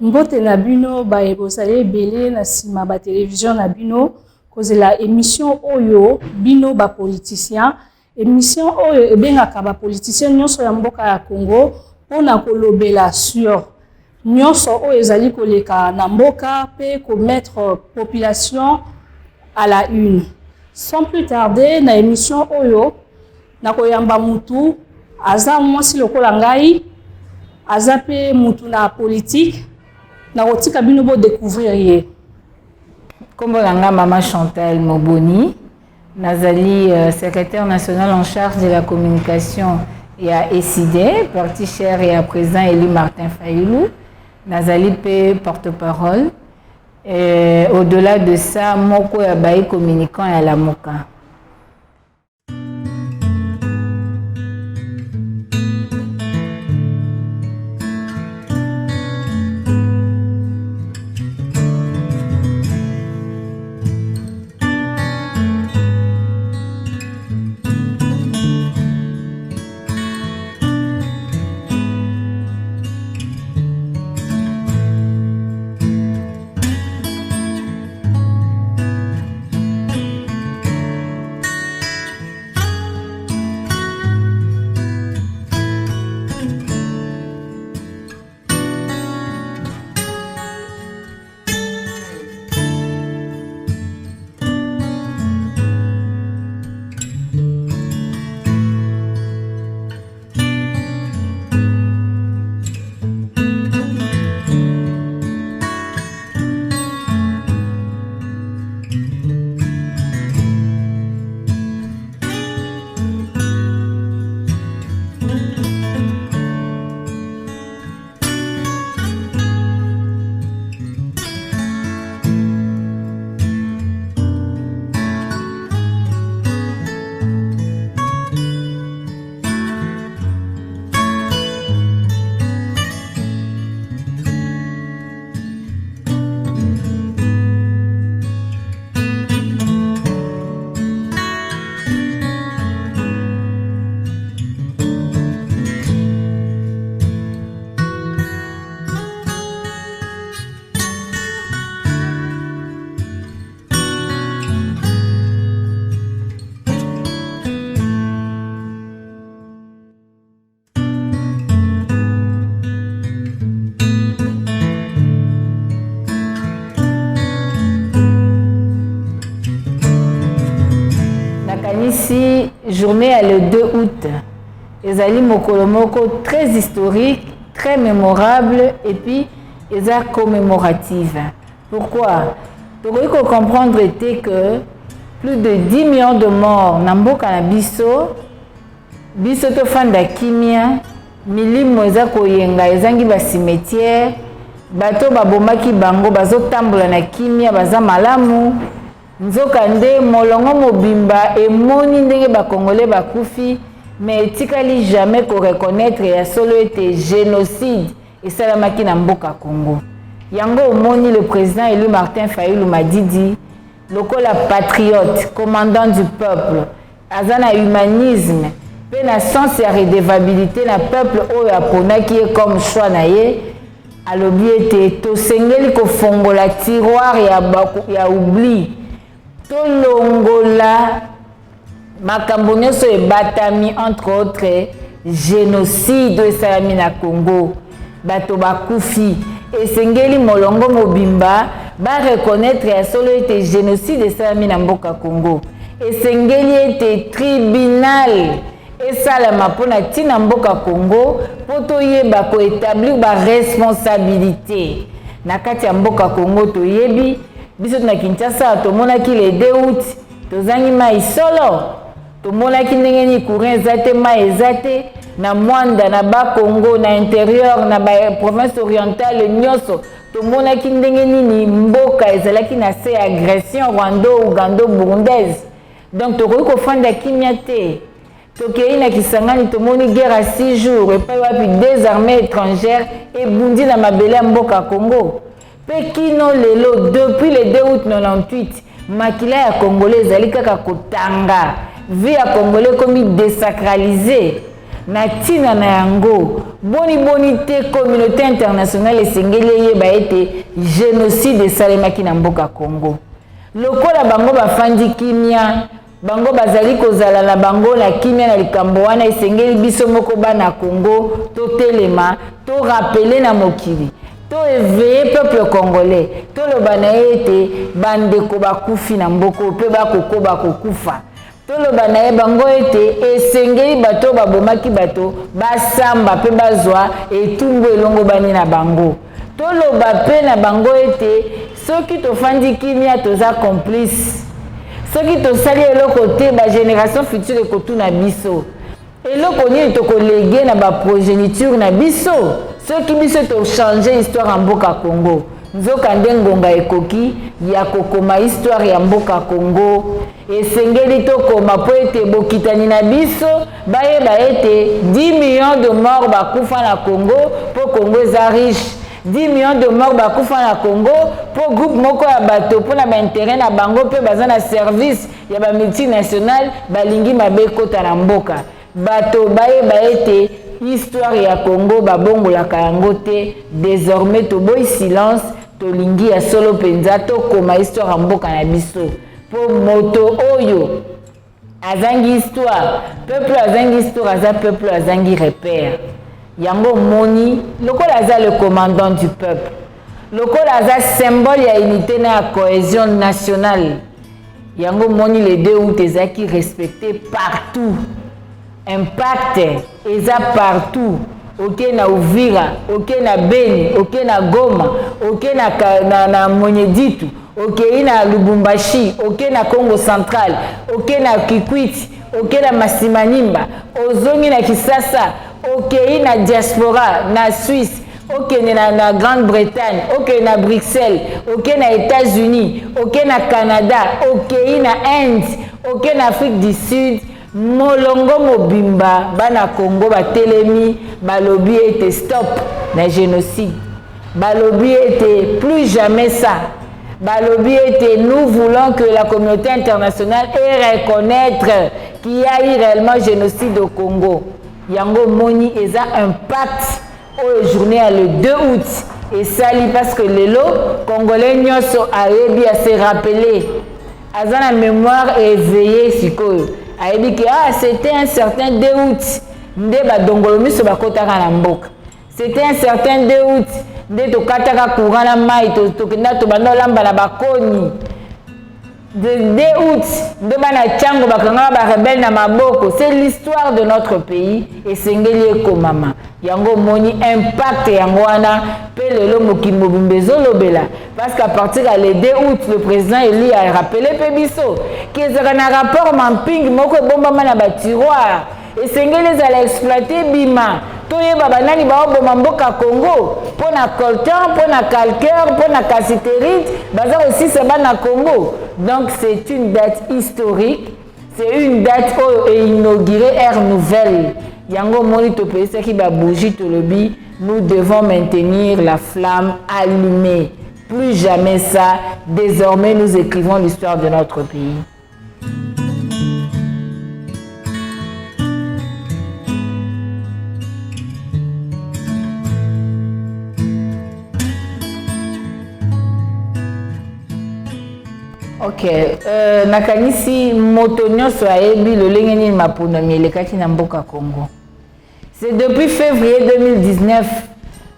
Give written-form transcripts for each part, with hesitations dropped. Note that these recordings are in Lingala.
Mbote na bino ba ebosale belé na sima ba télévision na bino cause la émission oyo bino ba politicien émission oyo ebengaka ba politicien nyonso ya mboka ya Congo pona kolobela sur nyonso oyo ezali koleka na mboka pe ko mettre population à la une. Sans plus tarder na émission oyo na koyamba mutu aza mwasi lokola ngai aza pe mutu na politique na kotika bino bo découvrir ye. Kombo nanga Mama Chantal Moboni, nazali secrétaire national en charge de la communication et à ESID, parti cher et à présent élu Martin Fayulu, nazali pe porte-parole. Au-delà de ça, moko ya baï communicant à la moka. Ici, journée le 2 août. Ezali mokolomoko très historique, très mémorable et puis eza commémorative. Pourquoi? Pour que comprendre était que plus de 10 millions de morts namboka na biso to fanda kimia milimo eza koyenga ezangi ba cimetière bato babomaki bango bazotambola na kimia baza malamu. Nzokande molongo mobimba emoni ndenge ba congolais bakufi mais etikali jamais ko reconnaître ya solo était génocide et salamaki na mboka Congo. Yango omoni le président élu Martin Fayulu Madidi lokola patriote, commandant du peuple, azana humanisme, pe na sens ya redevabilité na peuple oyo aponaki ye comme choix na ye alobi ete tosengeli kofongola tiroir ya oubli tolongola makambo nyonso ebatami entre autres génocide esalami na Congo bato bakufi esengeli molongo mobimba ba reconnaître ya solo ete génocide esalami na mboka Congo esengeli ete tribunal esalama mpona ntina mboka Congo po toyeba koétablir ba responsabilité na kati ya mboka Congo toyebi biso na Kinshasa tomonaki le 2 août tozangi mai solo tomonaki ndenge ni courant ezate mai ezate na Mwanda na ba Congo na intérieur na ba province orientale nyonso tomonaki ndenge nini mboka ezalaki na se agression Rwanda Uganda burundaise donc tokoki kofanda kimia te tokei na Kisangani tomoni guerre à 6 jours et pas wapi des armées étrangères ebundi na mabele ya mboka Congo. Pekino lelo depuis le 2 août 98 makila ya congolais ezali kaka kotanga vie ya congolais komi désacralisé na tina na yango boni te communauté internationale esengeli eyeba ete génocide esalemaki na mboka Congo. Lokola bango bafandi kimia, bango bazali kozala na bango na kimia na likambo wana, esengeli biso moko bana Congo to telema to rappeler na mokili to éveiller peuple congolais to loba na ete bandeko bakufi na mboko pe bakoko bakokufa to loba na bango ete esengeli bato babomaki bato basamba pe bazwa etumbu elongo bani na bango to loba pe na bango ete soki tofandi kimia toza complice, soki tosali eloko te ba génération future ekotuna biso eloko nini tokolege na ba progéniture na biso soki biso to changer histoire en mboka Congo. Nzoka ndengonga ekoki ya kokoma histoire ya mboka Congo esengeli tokoma po ete bokitani na biso bayeba ete 10 millions de morts bakufa na Congo po Congo eza riche, 10 millions de morts bakufa na Congo po groupe moko ya bato po na baintérêt na bango pe baza na service ya ba multinationale balingi mabe kota na mboka. Bato bayeba ete histoire ya Congo babongolaka yango te. Désormais toboyi silence tolingi ya solo penza tokoma histoire ya mboka na biso po moto oyo azangi histoire, peuple azangi histoire, aza peuple azangi repère. Yango moni lokola aza le commandant du peuple, lokola aza symbole ya unité na cohésion nationale. Yango moni le 2 août ezaki respecté partout. Impact eza partout. Ok na Uvira, ok na Beni, ok na Goma, ok na Monyeditu, ok na Lubumbashi, ok na Congo Central, ok na Kikwiti, ok na Masimanimba, ozongi na Kisasa, ok na diaspora, na Suisse, ok na Grande-Bretagne, ok na Bruxelles, ok na États-Unis, ok na Canada, ok na Inde, ok na Afrique du Sud. Molongo mobimba bana Congo batelemi balobi ete stop na génocide, balobi ete plus jamais ça, balobi ete nous voulons que la communauté internationale reconnaître qu'il y a eu réellement génocide au Congo. Yango moni eza impact au journée le 2 août et sali parce que lelo congolais nyoso ayebi à se rappeler azana mémoire éveillée sikoyo ayebi que c'était un certain 2 août nde badongolo miso bakotaka na mboka, c'était un certain 2 août nde tokataka courant na mai tokenda tobanda olamba na bakoni, 2 août nde bana tiango bakanga ba rebelle na maboko. C'est l'histoire de notre pays et sengeli ekomama yango moni impact yango wana pe lelo mokimo bumbezo lobela parce qu'à partir le 2 août le président Eli a rappelé pe biso qu'ils aura un rapport mapping moko bombama na ba tiroir et sengeli za exploiter bima toyeba banani baoboma mboka Congo pona coltan pona calcaire pona cassiterite baza aussi c'est bana Congo. Donc c'est une date historique, c'est une date où est inaugurée ère nouvelle. Yango moni to pesa ki ba bougie to lobi, nous devons maintenir la flamme allumée. Plus jamais ça, désormais nous écrivons l'histoire de notre pays. Ok, nakanisi moto nyonso ayebi lolenge nini maponami elekaki na mboka Congo. C'est depuis février 2019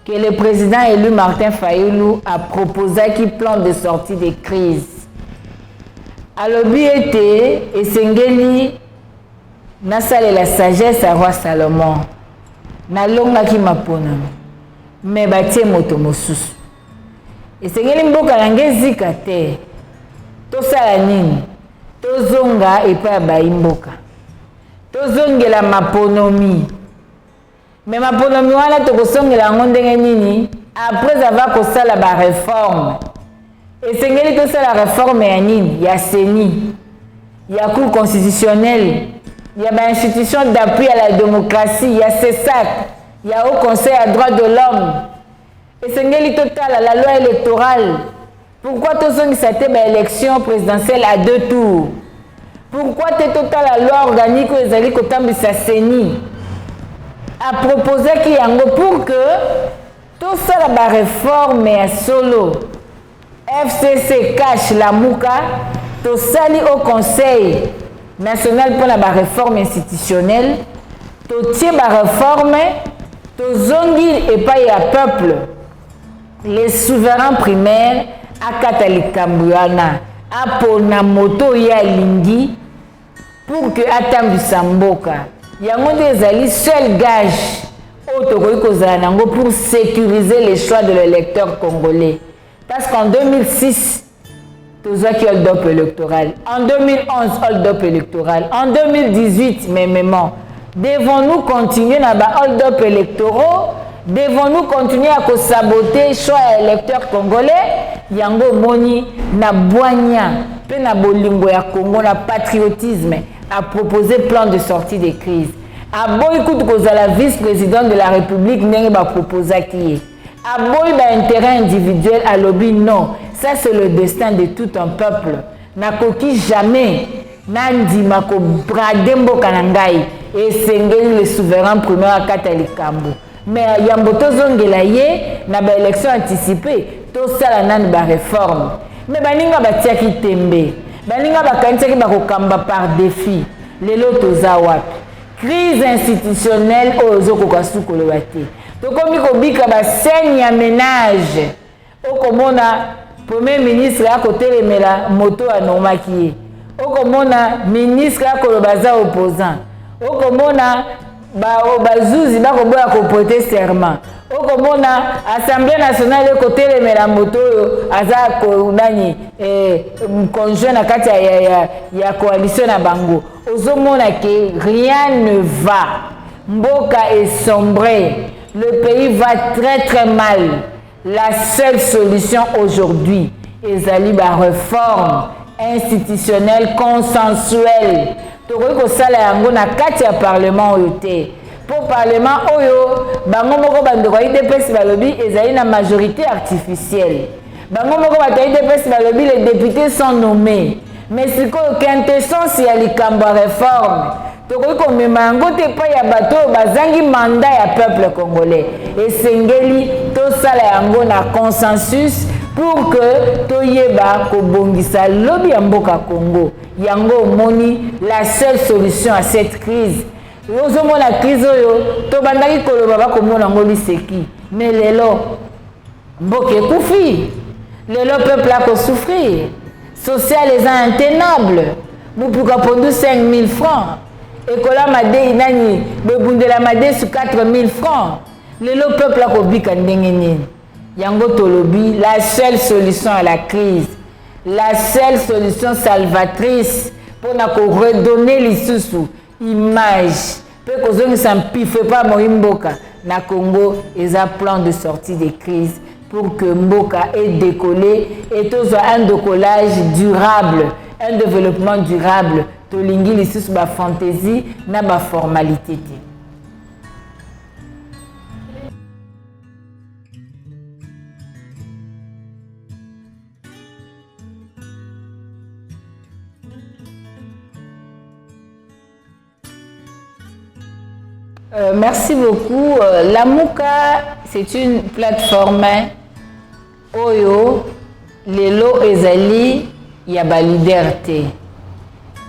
que le président élu Martin Fayulu a proposé un plan de sortie des crises. Alobi ete esengeli nasale la sagesse à roi Salomon. Nalongaki maponami. Mais batie moto mosusu. Esengeli mboka yange zika te. Tosala nini tozonga epa baimboka tozongela maponomi mais maponomi wana tokosongela yango ndenge nini après avoir kosala ba réforme esengeli tosala réforme ya nini ya CENI ya cour constitutionnelle ya ba institution d'appui à la démocratie ya CESAC ya Haut Conseil à droits de l'homme esengeli totala la loi électorale. Pourquoi tu as cette élection présidentielle à 2 tours? Pourquoi tu as la loi organique aux alliés CENI? a proposé qu'il y a pour que tout ça la réforme à solo FCC cache la mouka tout sali au Conseil national pour la réforme institutionnelle tout tient la réforme tout zongi et pas y a peuple les souverains primaires à Catholique Cambouana à pona moto ya lingi pour que Atam du Samboka yango des seul gage pour sécuriser les choix de l'électeur congolais. Parce qu'en 2006, tout ça qui est hold-up électoral. En 2011, hold-up électoral. En 2018, même, devons-nous continuer à hold-up électoraux? Devons-nous continuer à saboter les choix électeurs congolais? Yango Moni, na boigna, pe na bolingo ya Congo, na patriotisme, a proposé plan de sortie des crises. A boy écoute que la vice-présidente de la République n'est pas proposé qui est. A boy intérêt individuel à lobby non. Ça c'est le destin de tout un peuple. N'a coquille jamais. Nandi mako bradembo kanangai et sengeli le souverain premier à Katalikambo. Mais yamboto zongelaye na ba élection anticipée. Tout ça la nan ba réforme. Mais baninga batia ki tembe. Baninga bakantia ki bakokamba par défi. Lelo toza wapi. Crise institutionnelle aux Okokasu Kolobate. Donc, comme il y a un scène à ménage, comme on a premier ministre à côté de la moto à Nomaki, comme on a ministre à Kolobaza opposant, comme on a Bazouzi à porter serment, comme on a Assemblée nationale à côté de la moto à Zakonani, conjoint à Katia, il y a coalition à Bango. Rien ne va. Mboka est sombré. Le pays va très très mal. La seule solution aujourd'hui est la réforme institutionnelle consensuelle. Toriko sala yango na kati ya parlement oyo te. Pour parlement oyo, bango moko bandeko IDPS balobi ezali na majorité artificielle. Bango moko bato IDPS balobi les députés sont nommés. Mais c'est que quintessence ya likambo réforme. Toko ko memango te pa ya bato bazangi mandat ya peuple congolais. Et sengeli to sala yango na consensus pour que toyeba ko bongisa lobi ya mboka Congo. Yango moni la seule solution à cette crise. Ozomo la crise oyo to bandaki koloba ba ko mona ngoli seki. Mais lelo mboka kufi. Lelo peuple a ko souffrir. Social les intenable. Nous pouvons prendre 5 000 francs. Et que la madé inani, bebunde la madé sur 4 000 francs. Le peuple a kobi kandengeni. Yango tolobi, la seule solution à la crise, la seule solution salvatrice pour nous redonner l'issue, image. Peu que nous ne piffe pas Morimboka. Na Congo, ils ont un plan de sortie des crises. Pour que Mboka ait décollé et tout soit un décollage durable, un développement durable. Tolingi lissus ba fantaisie na ba formalité. Merci beaucoup. La Mouka, c'est une plateforme Oyo, Lelo Ezali, Yaba Liberté.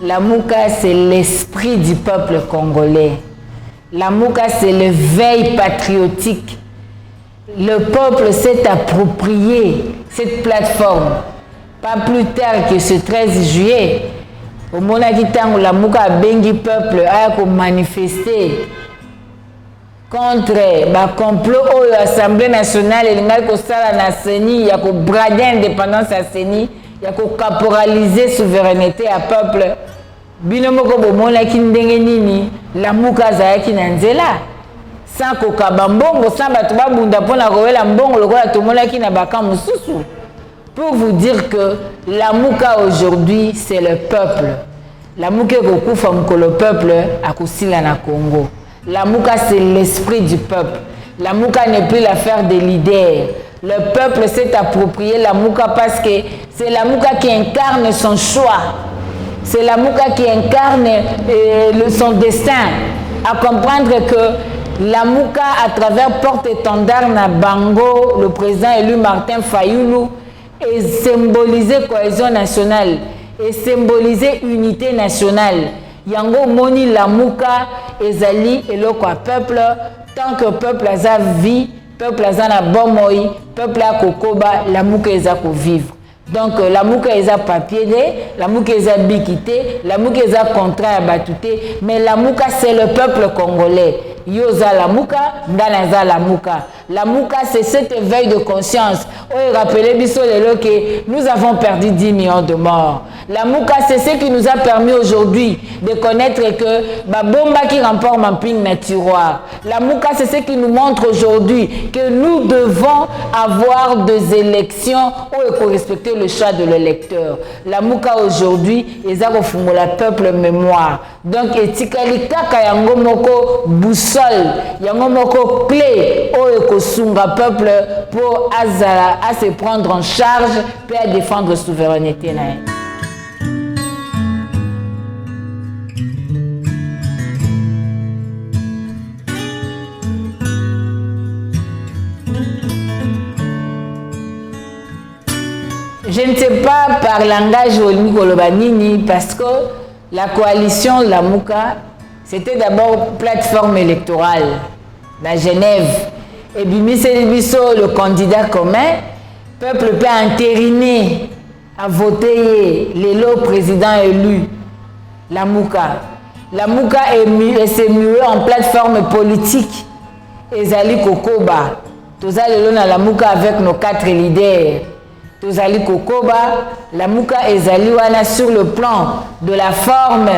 La Mouka, c'est l'esprit du peuple congolais. La Mouka, c'est le veille patriotique. Le peuple s'est approprié cette plateforme. Pas plus tard que ce 13 juillet, au Monakitango, la Mouka a bengi peuple a manifesté contre le complot de l'Assemblée nationale et la CENI, il y a brader l'indépendance à CENI, il y a caporaliser la souveraineté à peuple. Binomoko bomona kindengenini la Mouka zayaki nanzela sans kokabambongo sans batuba bunda pona kowela mbongo lokola tomola ki na baka mususu. Pour vous dire que la Mouka aujourd'hui c'est le peuple. La Mouka kokufa mukolo peuple akusila na Congo. La Mouka, c'est l'esprit du peuple. La Mouka n'est plus l'affaire des leaders. Le peuple s'est approprié la Mouka parce que c'est la Mouka qui incarne son choix. C'est la Mouka qui incarne son destin. À comprendre que Lamuka à travers porte-étendard na bango, le président élu Martin Fayulu, et symboliser cohésion nationale et symboliser unité nationale. Yango moni Lamuka ezali eloko a peuple, tant que peuple a vie, peuple a na bomoi, peuple a kokoba, Lamuka eza ko vivre. Donc Lamuka eza papier, Lamuka eza bikité, Lamuka eza contrat à batouté, mais Lamuka c'est le peuple congolais. Yoza Lamuka, Ndanaza Lamuka. Lamuka, c'est cet éveil de conscience. Oh, rappelez biso lelo que nous avons perdu 10 millions de morts. Lamuka, c'est ce qui nous a permis aujourd'hui de connaître que Babomba qui remporte Mamping na tiroir. Lamuka, c'est ce qui nous montre aujourd'hui que nous devons avoir des élections où il faut respecter le choix de l'électeur. Lamuka aujourd'hui, ils ont refondé le peuple mémoire. Donc, etikali kaka yango moko boussole, yango moko clé où sunga peuple pour azala à se prendre en charge pour à défendre la souveraineté. Je ne sais pas par langage Olmi parce que la coalition Lamuka, c'était d'abord plateforme électorale à Genève. Et Bimiso, le candidat commun, peuple peut entériner à voter l'élo président élu, Lamuka. Lamuka s'est mué en plateforme politique. Ezali Kokoba. Tous allons na Lamuka avec nos 4 leaders. Tous allons Kokoba. Lamuka ezali wana sur le plan de la forme.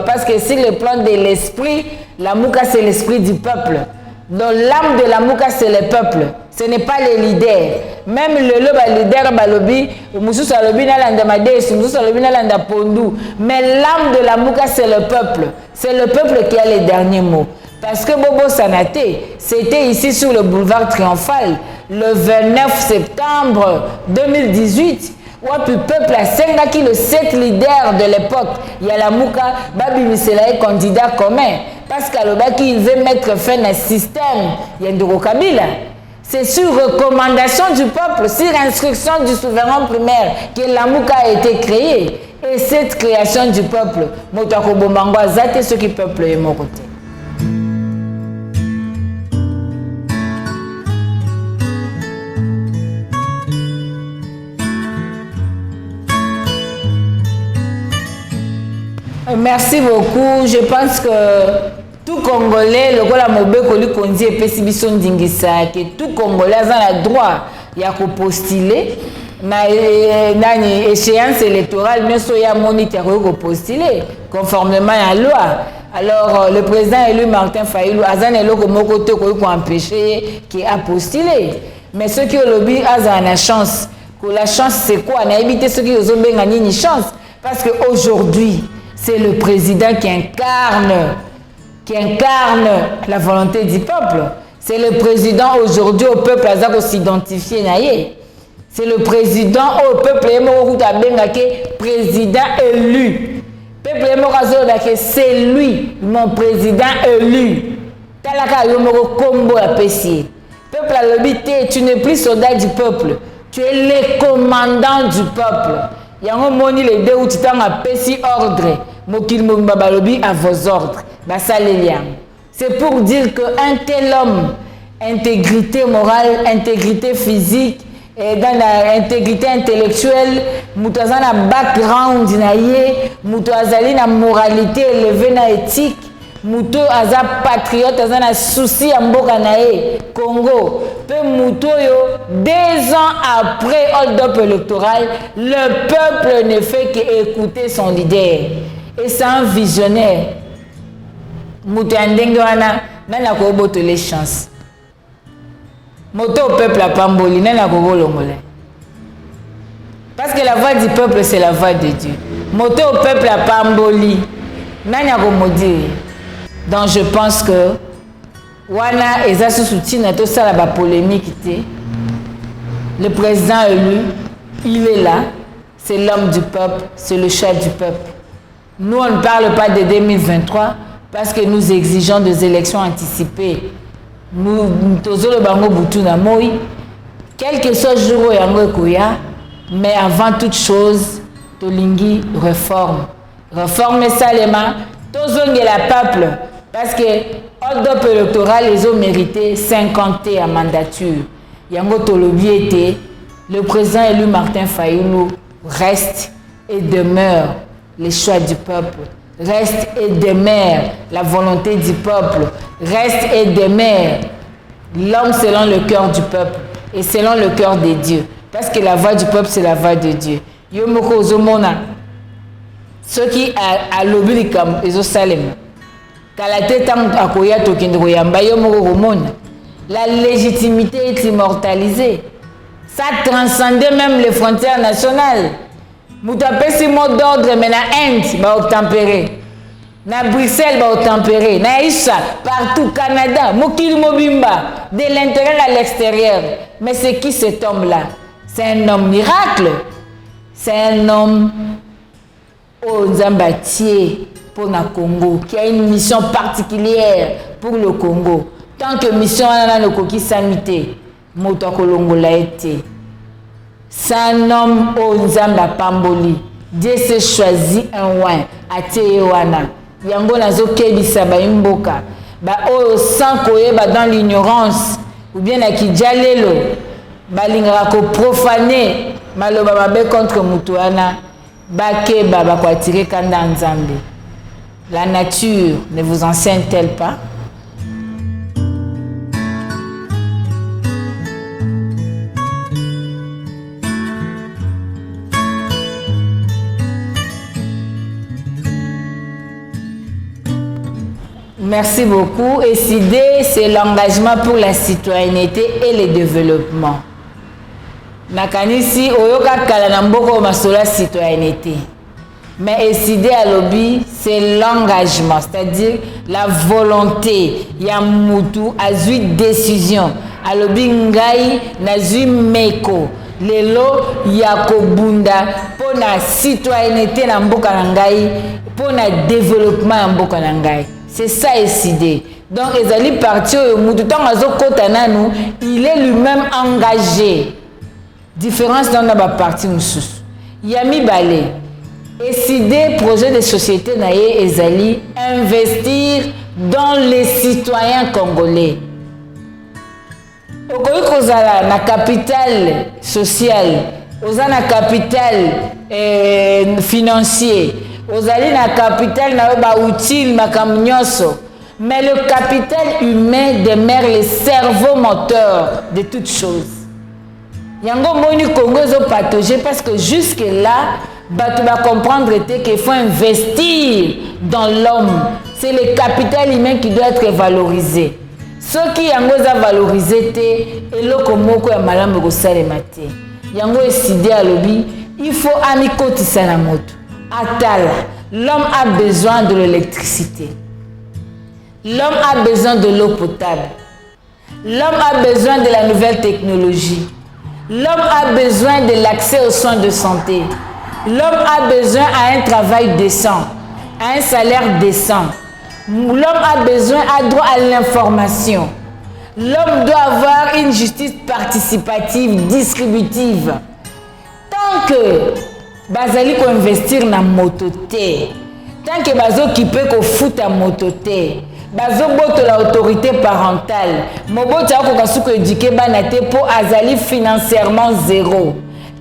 Parce que sur le plan de l'esprit, Lamuka c'est l'esprit du peuple. Donc l'âme de Lamuka c'est le peuple, ce n'est pas les leaders. Même le leader balobi, mususu alobi na landa madesu, mususu alobi na landa pondu. Mais l'âme de Lamuka c'est le peuple. C'est le peuple qui a les derniers mots. Parce que Bobo Sanaté, c'était ici sur le boulevard Triomphal, le 29 septembre 2018. Où le peuple a 5 qui le 7 leaders de l'époque, il y a Lamuka, Babi Misela est candidat commun. Parce qu'il veut mettre fin à un système, il y a Ndoro Kabila. C'est sur recommandation du peuple, sur instruction du souverain primaire que Lamuka a été créé. Et cette création du peuple, Motako Bombango Azate, ce qui peuple est mon côté. Merci beaucoup. Je pense que tout Congolais, le Gola Mobeko lui conduit et Pessibison Dingisa, que tout Congolais a le droit de postuler. Na échéance électorale, mais il y a moniteur pour postuler conformément à la loi. Alors, le président élu Martin Fayulu, Azan est là comme côté pour empêcher qu'il a postulé. Mais ceux qui ont lobby, Azan a la chance. La chance, c'est quoi? On a évité ceux qui ont une chance. Parce qu'aujourd'hui, c'est le président qui incarne la volonté du peuple. C'est le président aujourd'hui au peuple à s'identifier. C'est le président au peuple président élu. C'est lui, mon président élu. Peuple a l'habité, tu n'es plus soldat du peuple, tu es le commandant du peuple. Yango moni les deux où tu t'en as péci ordre, mokil mbabalobi à vos ordres. C'est pour dire qu'un tel homme, intégrité morale, intégrité physique, et dans l'intégrité intellectuelle, moutouazan na background naie, moutouazali na moralité élevée na éthique, moutou aza patriote, aza na souci à mboka nae, Congo. Peu moutou yo, 2 ans après hold-up électoral, le peuple ne fait qu'écouter son leader. Et c'est un visionnaire. Moutou andenge wana, nana ko boto les chances. Moto au peuple à Pamboli, nana ko bolongole. Parce que la voix du peuple, c'est la voix de Dieu. Moto au peuple à Pamboli, nana ko modire. Donc je pense que wana eza soutien à tout ça la polémique. Le président élu, il est là, c'est l'homme du peuple, c'est le chef du peuple. Nous on ne parle pas de 2023, parce que nous exigeons des élections anticipées. Nous tous le bango butu na moi, quel que soit jour yango koya, mais avant toute chose, tolingi réforme. Réforme salema, tozonge la peuple, parce que ordre électoral les ont mérité 50 à mandature. Yango tolobi était le président élu Martin Fayulu reste et demeure les choix du peuple, reste et demeure la volonté du peuple, reste et demeure l'homme selon le cœur du peuple et selon le cœur de Dieu. Parce que la voix du peuple, c'est la voix de Dieu. Yo moko ozomona ceux qui a lobby likam ezosalema kala te tant akoya tokende koyamba yo moko komona la légitimité est immortalisée. Ça transcendait même les frontières nationales. Moutapesi mot d'ordre mais na Inde ba obtempérer, na Bruxelles ba obtempérer, na Isha partout Canada, mokili mobimba de l'intérieur à l'extérieur. Mais c'est qui cet homme-là? C'est un homme miracle. C'est un homme au Zambatier pour le Congo qui a une mission particulière pour le Congo. Tant que mission a le coquille samité, moto kolongola été. C'est un homme au Zamba Pamboli. Dieu s'est choisi un oin à Tewana. Yango nazo kebisa ba imboka. Ba o sans koye ba dans l'ignorance ou bien à Kijalelo. Ba lingara ko profaner maloba mabe contre mutuana. Ba keba ba ko tirer kanda nzambe. La nature ne vous enseigne-t-elle pas? Merci beaucoup. SID, c'est l'engagement pour la citoyenneté et le développement. Nakanisi, oyoka kalanamboko masola citoyenneté. Mais SID à lobby, c'est l'engagement, c'est-à-dire la volonté. Yamutu azui décision. À lobby ngai nazui meko. Lelo yakobunda pour la citoyenneté na mboka ngai, pour le développement na mboka ngai. C'est ça SID. Donc, Ezali parti il est lui-même engagé. Différence dans la partie Moussous. Yami Balé. SID, projet de société naïe Ezali, investir dans les citoyens congolais. Okoyi kozala na capital social, ozana capital financier. Ozali na capital na ba utile makamnyoso, mais le capital humain demeure le cerveau moteur de toutes choses. Yango moni Congo zo patauger parce que jusque là tu vas comprendre qu'il faut investir dans l'homme. C'est le capital humain qui doit être valorisé. Ce qui yango za valorisé te eloko moko ya malamu ko salema te. Yango SID à lobby, il faut amikotisa na moto. Atala, l'homme a besoin de l'électricité. L'homme a besoin de l'eau potable. L'homme a besoin de la nouvelle technologie. L'homme a besoin de l'accès aux soins de santé. L'homme a besoin à un travail décent, à un salaire décent. L'homme a besoin, a droit à l'information. L'homme doit avoir une justice participative, distributive. Tant que bazali ko investir na mototé, tant que bazo kipe ko foot à mototé, bazo boto la autorité parentale, moboto ko kasuko éduquer banate pour azali financièrement zéro.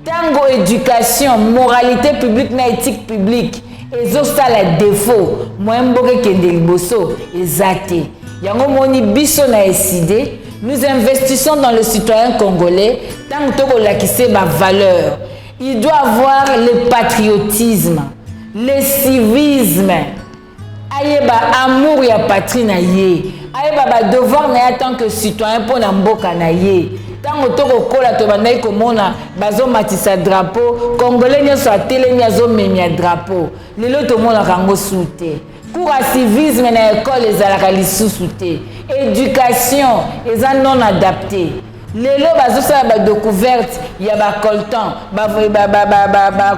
Tango éducation, moralité publique na éthique publique, ezo sala défaut, moyen mboke kende liboso ezate. Yango moni biso na SID, nous investissons dans le citoyen congolais tant que to lakise ba valeur. Il doit avoir le patriotisme, le civisme, ayeba amour ya patrie na ye, ayeba ba devoir na ya tant que citoyen pour na mboka na ye. Tant que kola to bandai komona bazo matisa drapeau, congolais nyoso atele nyazo memia drapeau. Lelo to mona kango soute. Cours à civisme na école ezalaka lisusu te. Éducation eza non adapté. lelo bazosala ba découverte ya ba coltan ba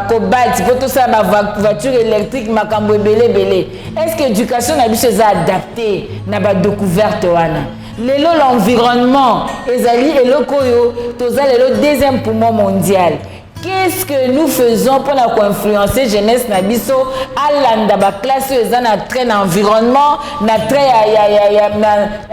cobalt pour tout ça ba voiture électrique makambo ebele. Est-ce que l'éducation na biso eza adapté na ba découverte wana? Lelo l'environnement ezali eloko oyo toza lelo deuxième poumon mondial. Qu'est-ce que nous faisons pour influencer jeunesse na biso alanda ba classe eza na trait environnement na trait ya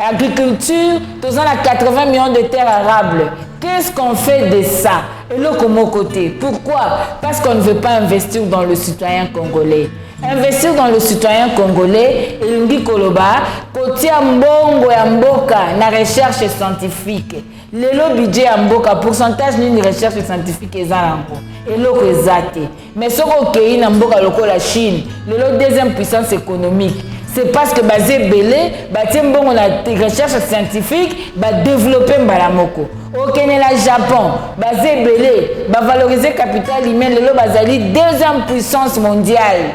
agriculture toza na 80 millions de terres arables. Qu'est-ce qu'on fait de ça? Et là, comme côté. Pourquoi? Parce qu'on ne veut pas investir dans le citoyen congolais. Investir dans le citoyen congolais, il dit koloba, côté mbongo ya mboka na recherche scientifique. Le budget ya mboka pourcentage d'une recherche scientifique ezango. Et l'autre ezate. Mais ce qu'on na mboka loko la Chine, le deuxième puissance économique. C'est parce que basé belé, batie mbongo na recherche scientifique, ba développer mbalamoko. Au Kenya, la Japon, basé belé, ba valoriser capital humain, le bazali deuxième puissance mondiale.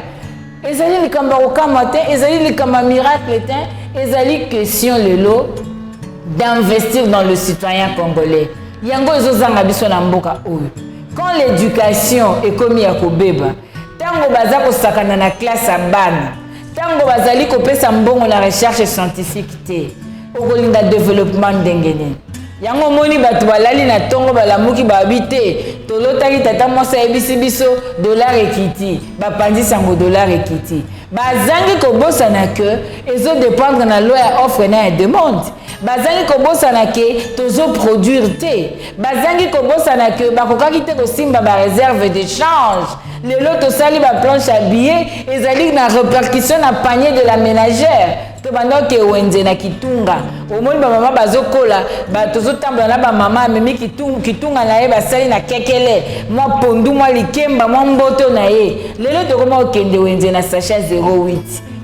Ezali le kambaroka matin, ezali le kamba miracle éteint, ezali question le lot d'investir dans le citoyen congolais. Yango ezozanga biso na mboka oyo. Quand l'éducation est commis à kobeba, tango baza ko sakana na classe à bana, tango bazali ko pesa mbongo na recherche scientifique te, okolinga développement ndengene. Yango moni batu balali na tongo balamuki babite tolotaki tata mosa ebisi biso dollar ekiti bapandi sango dollar ekiti bazangi kobosa na que ezo dépendre na loi ya offre na demande bazangi kobosa na que tozo produire te bazangi kobosa na que bakokaki te kosimba ba réserve de change lelo tosali ba planche à billets ezali na répercussion na panier de la ménagère to bandoke wenze na kitunga omoni ba mama bazokola ba tozotambola na ba mama memi kitunga na ye basali na kekele mwa pondu mwa likemba mwa mboto na ye lelo tokoma okende wenze na sachet 08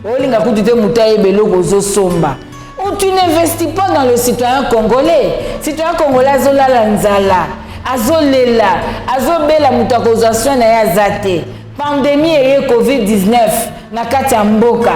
olinga kutu te muta ebeloko zosomba. Ou tu n'investis pas dans le citoyen congolais. Citoyen congolais azolala nzala azolela azobela mutu akozwasio na ye azate pandémie eye covid-19 na kati ya mboka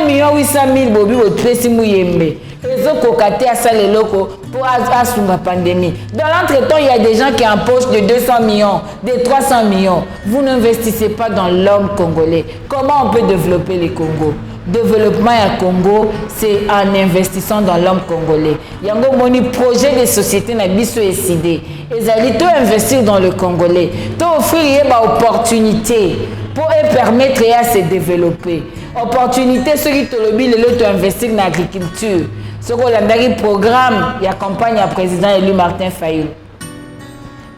1,800,000 bobi bopesi muyembe ezokoka te asala eloko pour asunga pandémie. Dans l'entretemps, il y a des gens qui empochent de 200 millions, de 300 millions. Vous n'investissez pas dans l'homme congolais. Comment on peut développer le Congo? Développement à Congo, c'est en investissant dans l'homme congolais. Yango moni projet de société na biso décidé. Ezali to investir dans le Congolais, to offrir ba opportunité pour permettre à se développer. Opportunité ceux qui te lobby le to investir dans l'agriculture. Ce qu'on a dans programme, il y a campagne à président élu Martin Fayulu.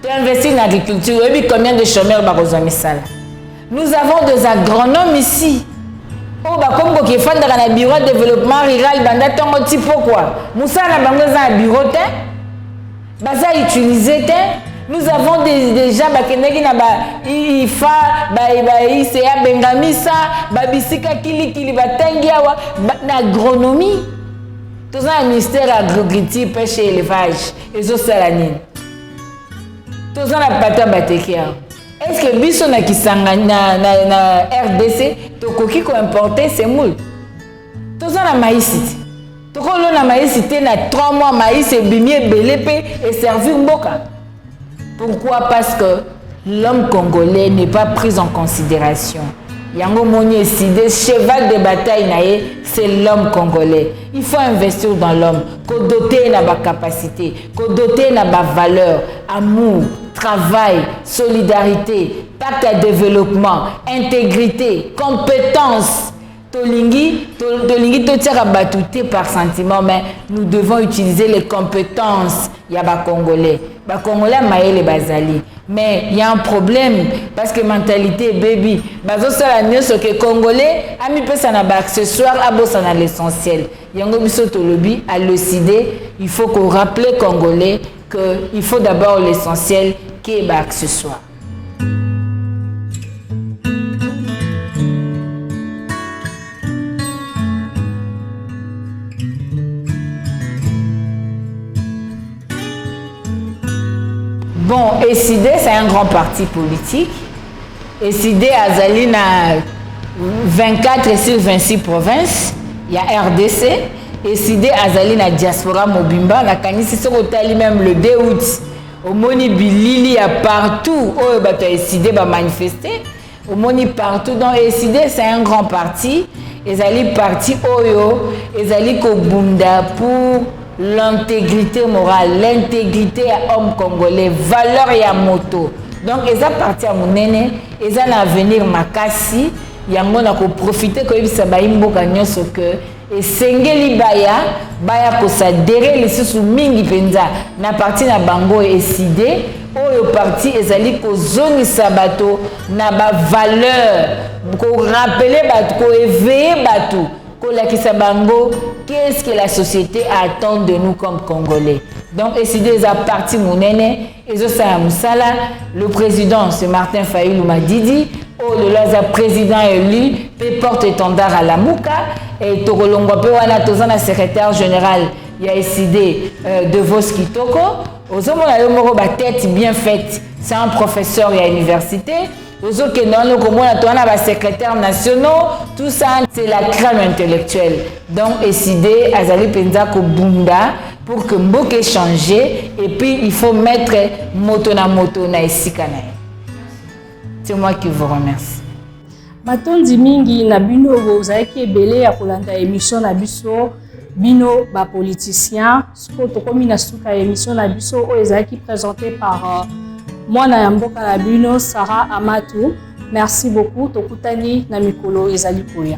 Tu investis dans l'agriculture, et puis combien de chômeurs barozami sala? Nous avons des agronomes ici. Oh bah comme qui est fan de la bureau de développement rural banda tongo tipo quoi. Moussa na bango za bureau te. Baza utiliser te. Nous avons des gens qui na ba ifa ba ICA bengamisa ba bisika kili ba tengiawa na agronomie. Tout ça ministère agriculture pêche et élevage et zo salanine. Tout ça na pata batekia. Est-ce que biso na kisanga na RDC tokoki ko importer ces moules? Tout ça na maïs. Toko lo na maïs te na 3 mois maïs et bimie belépé et servir mboka. Pourquoi? Parce que l'homme congolais n'est pas pris en considération. Yango moni décidé cheval de bataille nae, c'est l'homme congolais. Il faut investir dans l'homme, ko doter na ba capacité, ko doter na ba valeur, amour, travail, solidarité, pacte à développement, intégrité, compétence. Tolingi to tira batouté par sentiment, mais nous devons utiliser les compétences. Il y a ba Congolais. Ba Congolais maël bazali. Mais il y a un problème parce que mentalité baby. Bazo sala nyoso que Congolais a mis pesa na ba accessoire a bossa na l'essentiel. Yango biso tolobi à l'OCD, il faut qu'on rappelle Congolais que il faut d'abord l'essentiel qui est ba accessoire. Bon, ECD, c'est un grand parti politique. ECD a Zalina 24 sur 26 provinces. Il y a RDC. eside azali na diaspora mobimba nakanisi soki otali même le 2 août omoni bilili ya partout oyo bato ya eside bamanifeste omoni partout donc eside c'est un grand parti ezali parti oyo ezali kobunda pour l'intégrité morale, l'intégrité à homme congolais, valeur ya moto. Donc, eza parti à monene, eza na avenir makasi, yango na ko profiter ko yebisa ba imboka nyonso que esengeli baya ko sadere lisusu mingi penza na parti na bango eside oyo parti ezali ko zongisa bato na ba valeur ko rappeler bato ko éveiller bato ko lakisa bango qu'est-ce que la société attend de nous comme Congolais. Donc, eside za parti monene ezosala musala. Le président, c'est Martin Fayulu Madidi. Oh, le président élu, peut porte-étendard à la Mouka. Et Tokolongwa pe wana tozana secrétaire général, il y a décidé de Vos Kitoko. Ozomona yo moko ba tête bien faite. C'est un professeur à l'université. Ozo ke non le komona toana ba secrétaire nationaux, tout ça c'est la crème intellectuelle. Donc décidé azali penza ko bunda pour que mboke changer et puis il faut mettre moto na esika na. C'est moi qui vous remercie. Matondi mingi na bino bozaki ebele ya kolanda émission na biso bino ba politicien sport tokomi na suka émission na biso o ezaki présenté par mwana ya mboka na bino Sarah Amatou. Merci beaucoup tokutani na mikolo ezali koya.